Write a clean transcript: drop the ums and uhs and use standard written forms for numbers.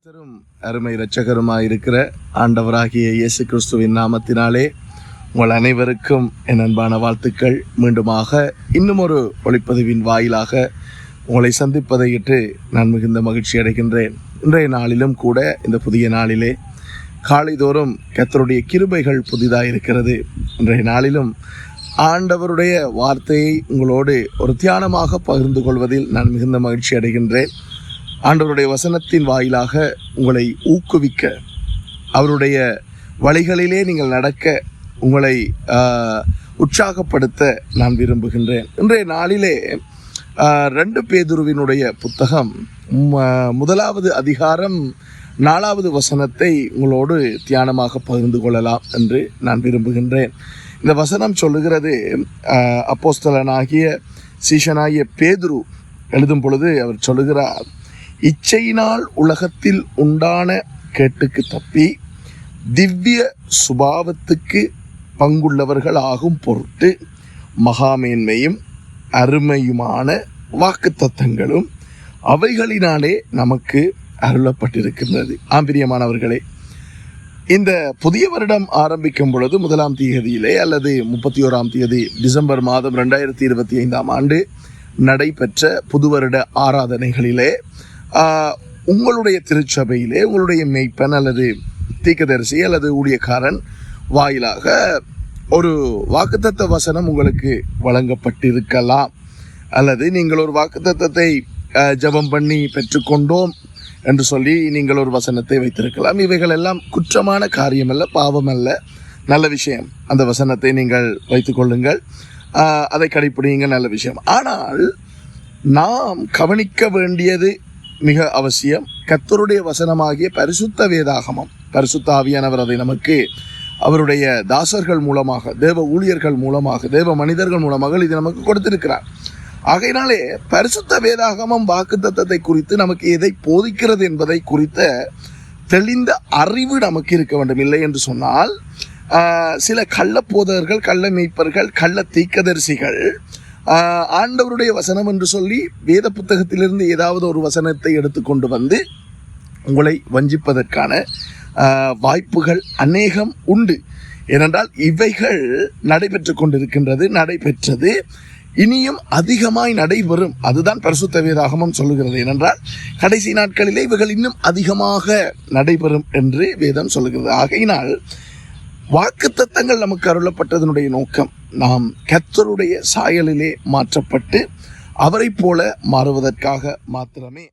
கர்த்தரும் அருமை இரட்சகருமாயிருக்கிற ஆண்டவராகிய இயேசு கிறிஸ்துவின் நாமத்தினாலே உங்கள் அனைவருக்கும் என் அன்பான வாழ்த்துக்கள். மீண்டுமாக இன்னும் ஒரு ஒளிப்பதிவின் வாயிலாக உங்களை சந்திப்பதை இட்டு நான் மிகுந்த மகிழ்ச்சி அடைகின்றேன். இன்றைய நாளிலும் கூட இந்த புதிய நாளிலே காலைதோறும் கர்த்தருடைய கிருபைகள் புதிதாக இருக்கிறது. இன்றைய நாளிலும் ஆண்டவருடைய வார்த்தையை உங்களோடு ஒரு தியானமாக பகிர்ந்து கொள்வதில் நான் மிகுந்த மகிழ்ச்சி அடைகின்றேன். ஆண்டவருடைய வசனத்தின் வாயிலாக உங்களை ஊக்குவிக்க, அவருடைய வழிகளிலே நீங்கள் நடக்க உங்களை உற்சாகப்படுத்த நான் விரும்புகின்றேன். இன்றைய நாளிலே 2 பேதுருவினுடைய புத்தகம் 1வது அதிகாரம் 4வது வசனத்தை உங்களோடு தியானமாக பகிர்ந்து கொள்ளலாம் என்று நான் விரும்புகின்றேன். இந்த வசனம் சொல்லுகிறது, அப்போஸ்தலனாகிய சீஷனாகிய பேதுரு எழுதும் பொழுது அவர் சொல்லுகிறார், இச்சையினால் உலகத்தில் உண்டான கேட்டுக்கு தப்பி திவ்ய சுபாவத்துக்கு பங்குள்ளவர்கள் ஆகும் பொருட்டு மகாமேன்மையும் அருமையுமான வாக்குத்தத்தங்களும் அவைகளினாலே நமக்கு அருளப்பட்டிருக்கின்றது. பிரியமானவர்களே, இந்த புதிய வருடம் ஆரம்பிக்கும் பொழுது 1ஆம் தேதியிலே அல்லது 31ஆம் தேதி டிசம்பர் மாதம் 2025ஆம் ஆண்டு நடைபெற்ற புது வருட ஆராதனைகளிலே உங்களுடைய திருச்சபையிலே உங்களுடைய மெய்ப்பன் அல்லது தீர்க்கதரிசி அல்லது ஊழியக்காரன் வாயிலாக ஒரு வாக்குத்தத்த வசனம் உங்களுக்கு வழங்கப்பட்டிருக்கலாம், அல்லது நீங்கள் ஒரு வாக்குத்தத்தத்தை ஜெபம் பண்ணி பெற்றுக்கொண்டோம் என்று சொல்லி நீங்கள் ஒரு வசனத்தை வைத்திருக்கலாம். இவைகள் எல்லாம் குற்றமான காரியம் அல்ல, பாவம் அல்ல, நல்ல விஷயம். அந்த வசனத்தை நீங்கள் வைத்துக் கொள்ளுங்கள், அதை கடைப்பிடிங்க, நல்ல விஷயம். ஆனால் நாம் கவனிக்க வேண்டியது மிக அவசியம். கர்த்தருடைய வசனமாகிய பரிசுத்த வேதாகமம், பரிசுத்த ஆவியானவர் அதை நமக்கு அவருடைய தாசர்கள் மூலமாக, தேவ ஊழியர்கள் மூலமாக, தேவ மனிதர்கள் மூலமாக இது நமக்கு கொடுத்திருக்கிறார். ஆகையினாலே பரிசுத்த வேதாகமம் வாக்குத்தத்தத்தை குறித்து நமக்கு எதை போதிக்கிறது என்பதை குறித்த தெளிந்த அறிவு நமக்கு இருக்க வேண்டும். இல்லை என்று சொன்னால் சில கள்ள போதகர்கள், கள்ள மேய்ப்பர்கள், கள்ள தீர்க்கதரிசிகள் ஆண்டவருடைய வசனம் என்று சொல்லி வேத புத்தகத்திலிருந்து ஏதாவது ஒரு வசனத்தை எடுத்துக்கொண்டு வந்து உங்களை வஞ்சிப்பதற்கான வாய்ப்புகள் அநேகம் உண்டு. ஏனென்றால் இவைகள் நடைபெற்று கொண்டிருக்கின்றது, நடைபெற்றது, இனியும் அதிகமாய் நடைபெறும். அதுதான் பரிசுத்த வேதாகமம் சொல்லுகிறது. ஏனென்றால் கடைசி நாட்களிலே இவைகள் இன்னும் அதிகமாக நடைபெறும் என்று வேதம் சொல்லுகிறது. ஆகையினால் வாக்குத்தத்தங்கள் நமக்கு அருளப்பட்டதனுடைய நோக்கம் நாம் கர்த்தருடைய சாயலிலே மாற்றப்பட்டு அவரை போல மாறுவதற்காக மாத்திரமே.